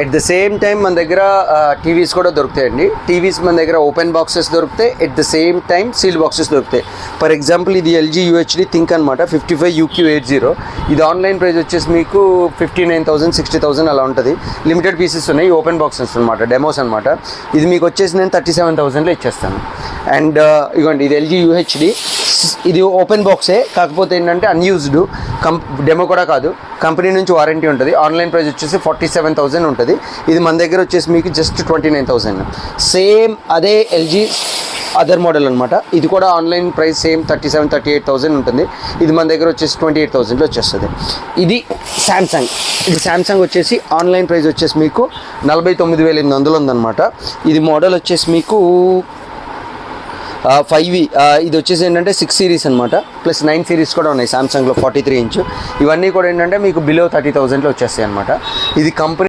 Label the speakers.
Speaker 1: At the same time మన దగ్గర TVs కూడా దొరుకుతాయండి. టీవీస్ మన దగ్గర ఓపెన్ బాక్సెస్ దొరుకుతాయి, at the same time seal boxes దొరుకుతాయి. ఫర్ ఎగ్జాంపుల్ ఇది ఎల్జీ యూహెచ్డి థింక్ అనమాట, 55UQ80. ఇది ఆన్లైన్ ప్రైస్ వచ్చేసి మీకు 59,000 60,000 అలా ఉంటుంది. లిమిటెడ్ పీసెస్ ఉన్నాయి, ఓపెన్ బాక్సెస్ అనమాట, డెమోస్ అనమాట. ఇది మీకు వచ్చేసి నేను 37,000లో ఇచ్చేస్తాను. అండ్ ఇదిగోండి, ఇది ఎల్జీ యూహెచ్డి, ఇది ఓపెన్ బాక్సే, కాకపోతే ఏంటంటే అన్యూజ్డ్, డెమో కూడా కాదు, కంపెనీ నుంచి వారంటీ ఉంటుంది. ఆన్లైన్ ప్రైస్ వచ్చేసి 47,000 ఉంటుంది. ఇది మన దగ్గర వచ్చేసి మీకు జస్ట్ 29,000. సేమ్ అదే ఎల్జీ అదర్ మోడల్ అనమాట. ఇది కూడా ఆన్లైన్ ప్రైస్ సేమ్ 37-38,000 ఉంటుంది. ఇది మన దగ్గర వచ్చేసి 28,000లో వచ్చేస్తుంది. ఇది శాంసంగ్. ఇది శాంసంగ్ వచ్చేసి ఆన్లైన్ ప్రైస్ వచ్చేసి మీకు 49,800 ఉందన్నమాట. ఇది మోడల్ వచ్చేసి మీకు 5V. ఇది వచ్చేసి ఏంటంటే 6 సిరీస్ అనమాట, ప్లస్ 9 సిరీస్ కూడా ఉన్నాయి సామ్సంగ్లో 43 ఇంచ్. ఇవన్నీ కూడా ఏంటంటే మీకు బిలో 30,000లో వచ్చేస్తాయి అనమాట. ఇది కంపెనీ